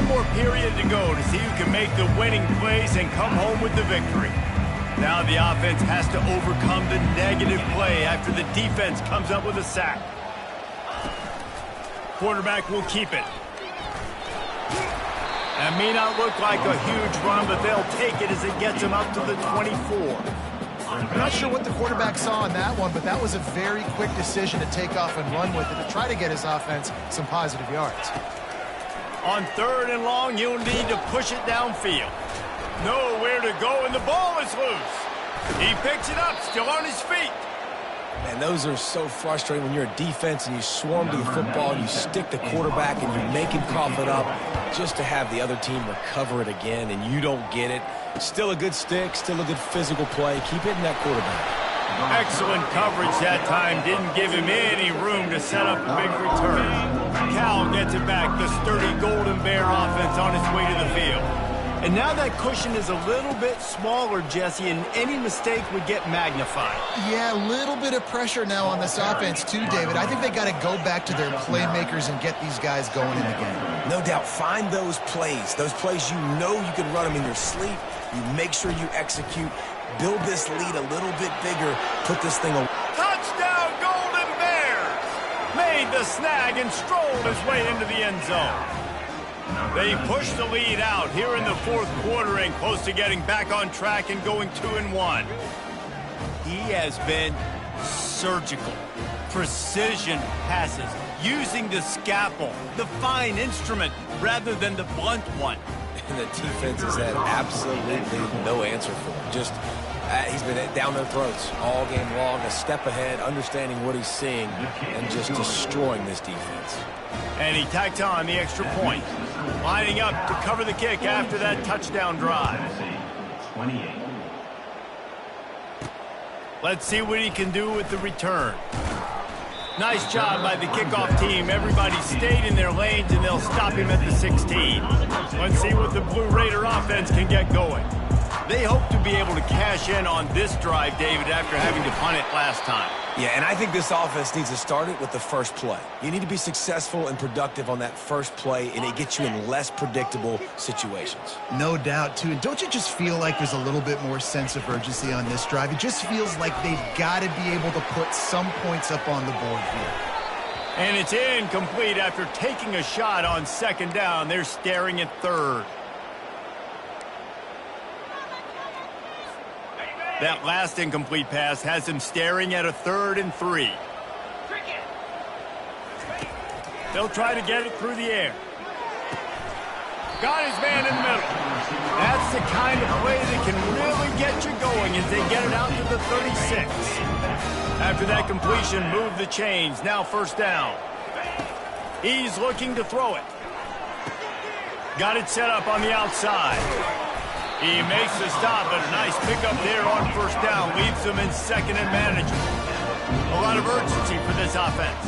one more period to go to see who can make the winning plays and come home with the victory. Now the offense has to overcome the negative play after the defense comes up with a sack. Quarterback will keep it. That may not look like a huge run, but they'll take it as it gets them up to the 24. I'm not sure what the quarterback saw on that one, but that was a very quick decision to take off and run with it to try to get his offense some positive yards. On 3rd and long, you'll need to push it downfield. Nowhere to go, and the ball is loose. He picks it up, still on his feet. Man, those are so frustrating when you're a defense and you swarm to the football and you stick the quarterback and you make him cough it up just to have the other team recover it again and you don't get it. Still a good stick, still a good physical play. Keep hitting that quarterback. Excellent coverage that time. Didn't give him any room to set up a big return. Cal gets it back. The sturdy Golden Bear offense on its way to the field. And now that cushion is a little bit smaller, Jesse, and any mistake would get magnified. Yeah, a little bit of pressure now on this offense too, David. I think they got to go back to their playmakers and get these guys going in the game. No doubt. Find those plays you know you can run them in your sleep. You make sure you execute. Build this lead a little bit bigger. Put this thing away. Touchdown, Golden Bears! Made the snag and strolled his way into the end zone. They push the lead out here in the 4th quarter and close to getting back on track and going 2-1. He has been surgical. Precision passes, using the scalpel, the fine instrument, rather than the blunt one. And the defense has had absolutely no answer for him. Just, he's been down their throats all game long, a step ahead, understanding what he's seeing, and just destroying this defense. And he tacks on the extra point. Lining up to cover the kick after that touchdown drive. 28. Let's see what he can do with the return. Nice job by the kickoff team. Everybody stayed in their lanes, and they'll stop him at the 16. Let's see what the Blue Raider offense can get going. They hope to be able to cash in on this drive, David, after having to punt it last time. Yeah, and I think this offense needs to start it with the first play. You need to be successful and productive on that first play, and it gets you in less predictable situations. No doubt, too. And don't you just feel like there's a little bit more sense of urgency on this drive? It just feels like they've got to be able to put some points up on the board here. And it's incomplete after taking a shot on 2nd down. They're staring at 3rd. That last incomplete pass has him staring at a 3rd and 3. They'll try to get it through the air. Got his man in the middle. That's the kind of play that can really get you going as they get it out to the 36. After that completion, move the chains. Now 1st down. He's looking to throw it. Got it set up on the outside. He makes the stop, but a nice pickup there on 1st down. Leaves them in 2nd and manageable. A lot of urgency for this offense.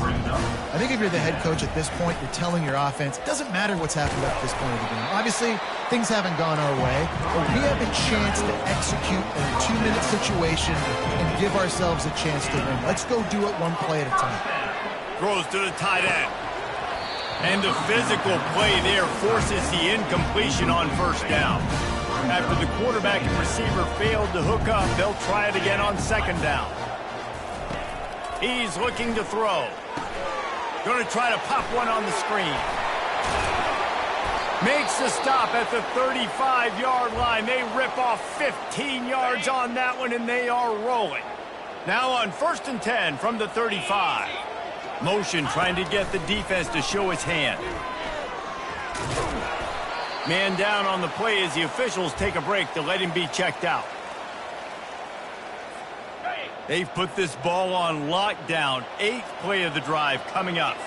I think if you're the head coach at this point, you're telling your offense, it doesn't matter what's happened up to this point of the game. Obviously, things haven't gone our way, but we have a chance to execute in a 2-minute situation and give ourselves a chance to win. Let's go do it one play at a time. Throws to the tight end. And the physical play there forces the incompletion on 1st down. After the quarterback and receiver failed to hook up, they'll try it again on 2nd down. He's looking to throw. Going to try to pop one on the screen. Makes the stop at the 35-yard line. They rip off 15 yards on that one, and they are rolling. Now on 1st and 10 from the 35. Motion trying to get the defense to show his hand. Man down on the play as the officials take a break to let him be checked out. They've put this ball on lockdown. 8th play of the drive coming up.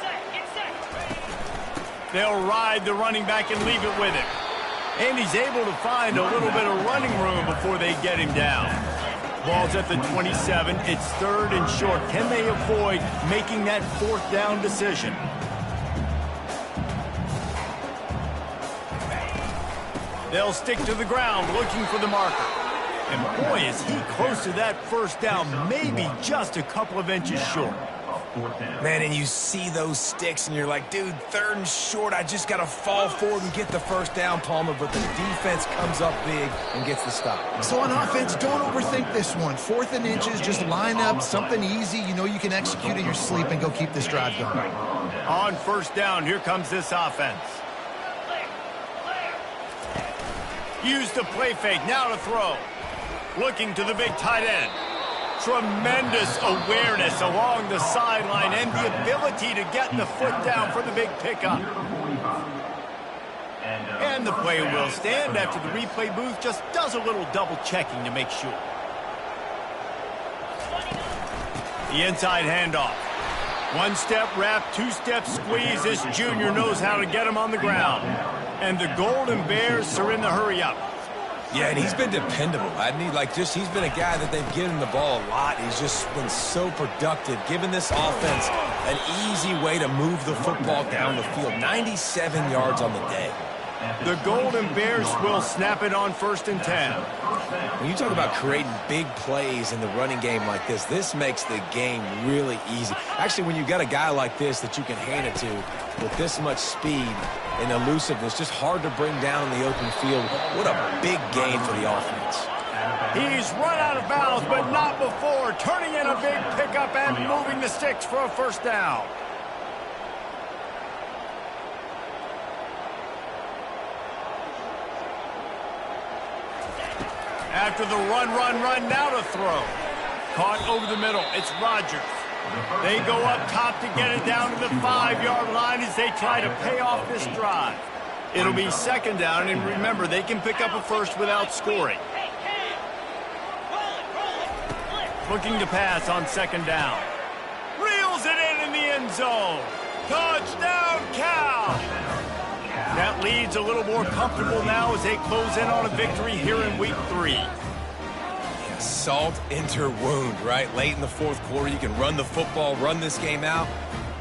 They'll ride the running back and leave it with him. And he's able to find a little bit of running room before they get him down. Ball's at the 27. It's 3rd and short. Can they avoid making that 4th down decision? They'll stick to the ground looking for the marker. And boy, is he close to that 1st down, maybe just a couple of inches short. 4th down. Man, and you see those sticks, and you're like, dude, 3rd and short, I just got to fall forward and get the first down, Palmer, but the defense comes up big and gets the stop. So on offense, don't overthink this one. 4th and inches, just line up something easy you know you can execute in your sleep and go keep this drive going. On 1st down, here comes this offense. Use the play fake, now to throw. Looking to the big tight end. Tremendous awareness along the sideline and the ability to get the foot down for the big pickup. And the play will stand after the replay booth just does a little double checking to make sure. The inside handoff. 1-step wrap, 2-step squeeze. This junior knows how to get him on the ground. And the Golden Bears are in the hurry up. Yeah, and he's been dependable. He's been a guy that they've given the ball a lot. He's just been so productive, giving this offense an easy way to move the football down the field. 97 yards on the day. The Golden Bears will snap it on 1st and 10. When you talk about creating big plays in the running game like this, this makes the game really easy. Actually, when you've got a guy like this that you can hand it to with this much speed and elusiveness, just hard to bring down in the open field. What a big gain for the offense. He's run out of bounds, but not before. Turning in a big pickup and moving the sticks for a 1st down. After the run, now to throw. Caught over the middle. It's Rodgers. They go up top to get it down to the 5-yard line as they try to pay off this drive. It'll be 2nd down, and remember, they can pick up a first without scoring. Looking to pass on 2nd down. Reels it in the end zone. Touchdown, Cal! That lead's a little more comfortable now as they close in on a victory here in Week 3. Yeah, salt into wound, right? Late in the 4th quarter, you can run the football, run this game out.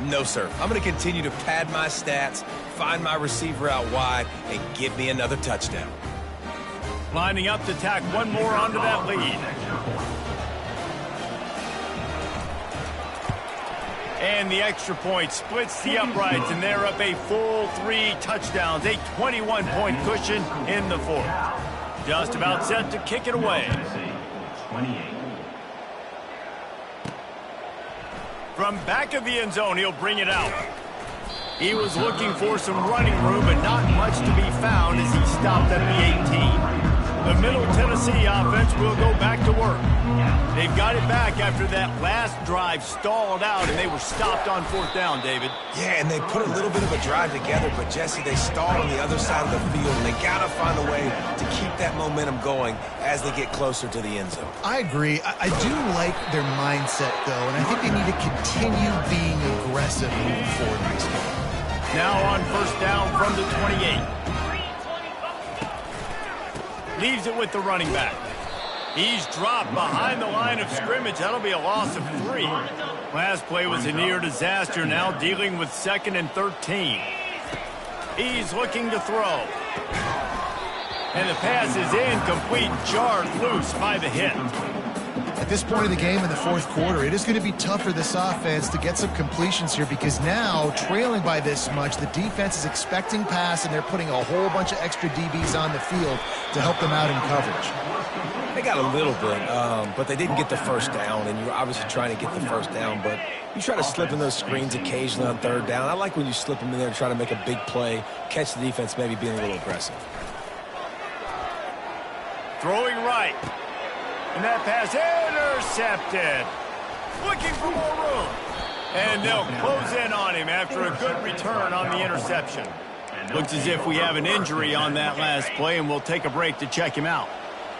No, sir. I'm going to continue to pad my stats, find my receiver out wide, and give me another touchdown. Lining up to tack one more onto that lead. And the extra point splits the uprights, and they're up a full 3 touchdowns, a 21-point cushion in the 4th. Just about set to kick it away. 28. From back of the end zone, he'll bring it out. He was looking for some running room, but not much to be found as he stopped at the 18. The Middle Tennessee offense will go back to work. They've got it back after that last drive stalled out, and they were stopped on 4th down, David. Yeah, and they put a little bit of a drive together, but, Jesse, they stalled on the other side of the field, and they got to find a way to keep that momentum going as they get closer to the end zone. I agree. I do like their mindset, though, and I think they need to continue being aggressive moving forward in this game. Now on 1st down from the 28. Leaves it with the running back. He's dropped behind the line of scrimmage. That'll be a loss of 3. Last play was a near disaster. Now dealing with 2nd and 13. He's looking to throw. And the pass is incomplete, jarred loose by the hit. At this point of the game in the 4th quarter, it is going to be tough for this offense to get some completions here because now, trailing by this much, the defense is expecting pass, and they're putting a whole bunch of extra DBs on the field to help them out in coverage. They got a little bit, but they didn't get the 1st down, and you're obviously trying to get the 1st down, but you try to slip in those screens occasionally on 3rd down. I like when you slip them in there and try to make a big play, catch the defense maybe being a little aggressive. Throwing right. And that pass intercepted. Looking for more room. And they'll close in on him after a good return on the interception. Looks as if we have an injury on that last play, and we'll take a break to check him out.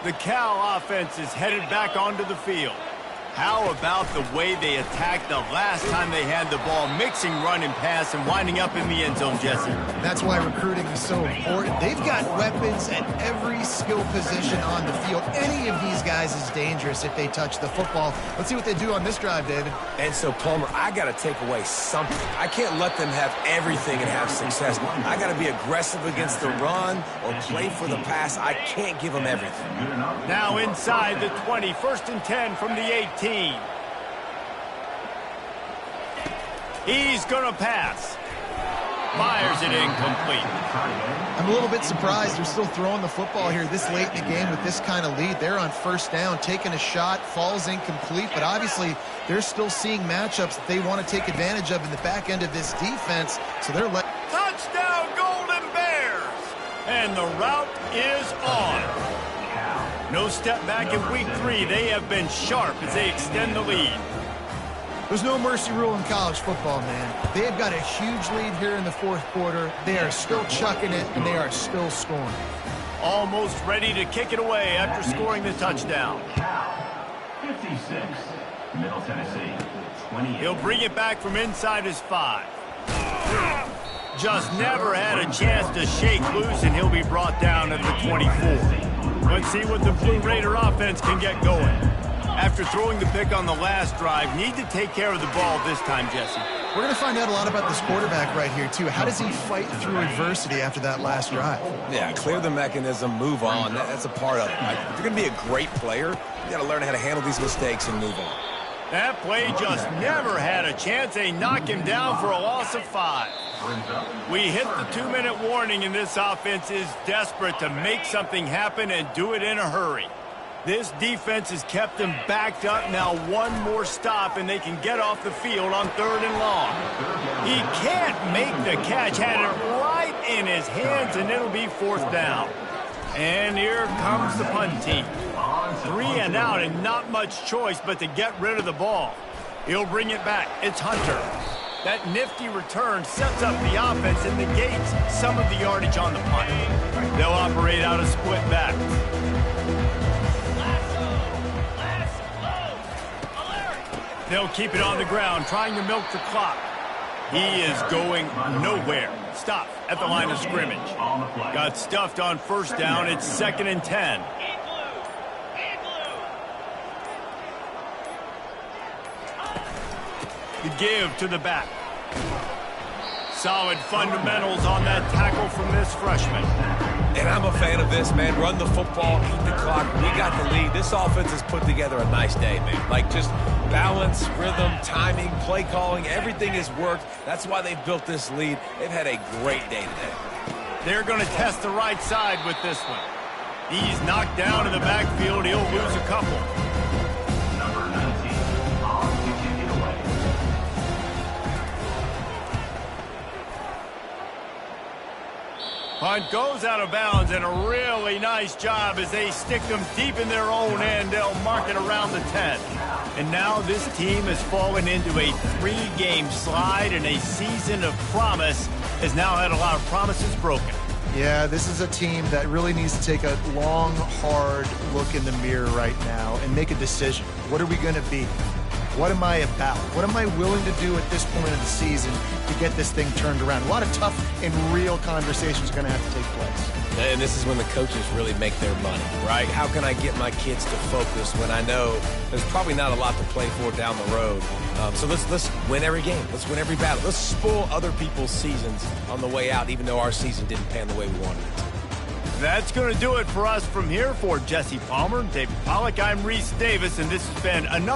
The Cal offense is headed back onto the field. How about the way they attacked the last time they had the ball, mixing run and pass and winding up in the end zone, Jesse? That's why recruiting is so important. They've got weapons at every skill position on the field. Any of these guys is dangerous if they touch the football. Let's see what they do on this drive, David. And so, Palmer, I got to take away something. I can't let them have everything and have success. I got to be aggressive against the run or play for the pass. I can't give them everything. Now inside the 20, 1st and 10 from the 18. He's going to pass. Fires it incomplete. I'm a little bit surprised they're still throwing the football here this late in the game with this kind of lead. They're on first down, taking a shot, falls incomplete, but obviously they're still seeing matchups that they want to take advantage of in the back end of this defense, so they're letting... Touchdown, Golden Bears! And the route is on. No step back in week 3. They have been sharp as they extend the lead. There's no mercy rule in college football, man. They have got a huge lead here in the fourth quarter. They are still chucking it, and they are still scoring. Almost ready to kick it away after scoring the touchdown. 56, Middle Tennessee, 28. He'll bring it back from inside his 5. Just never had a chance to shake loose, and he'll be brought down at the 24. Let's see what the Blue Raider offense can get going. After throwing the pick on the last drive, need to take care of the ball this time, Jesse. We're going to find out a lot about this quarterback right here, too. How does he fight through adversity after that last drive? Yeah, clear the mechanism, move on. That's a part of it. Like, if you're going to be a great player, you got to learn how to handle these mistakes and move on. That play just never had a chance. They knock him down for a loss of 5. We hit the 2-minute warning, and this offense is desperate to make something happen and do it in a hurry. This defense has kept them backed up. Now one more stop, and they can get off the field on 3rd and long. He can't make the catch. Had it right in his hands, and it'll be 4th down. And here comes the punt team. 3 and out, and not much choice but to get rid of the ball. He'll bring it back. It's Hunter. That nifty return sets up the offense and negates some of the yardage on the punt. They'll operate out a split back. They'll keep it on the ground, trying to milk the clock. He is going nowhere. Stop at the line of scrimmage. Got stuffed on 1st down. It's 2nd and 10. The give to the back. Solid fundamentals on that tackle from this freshman. And I'm a fan of this, man. Run the football, eat the clock. We got the lead. This offense has put together a nice day, man. Like, just balance, rhythm, timing, play calling, everything has worked. That's why they've built this lead. They've had a great day today. They're going to test the right side with this one. He's knocked down in the backfield. He'll lose a couple. Number 19, on to kick it away. Punt goes out of bounds, and a really nice job as they stick them deep in their own end. They'll mark it around the 10. And now this team has fallen into a 3-game slide, and a season of promise has now had a lot of promises broken. Yeah, this is a team that really needs to take a long, hard look in the mirror right now and make a decision. What are we going to be? What am I about? What am I willing to do at this point of the season to get this thing turned around? A lot of tough and real conversations are going to have to take place. And this is when the coaches really make their money, right? How can I get my kids to focus when I know there's probably not a lot to play for down the road? So let's win every game. Let's win every battle. Let's spoil other people's seasons on the way out, even though our season didn't pan the way we wanted it to. That's going to do it for us from here. For Jesse Palmer, David Pollack, I'm Reese Davis, and this has been another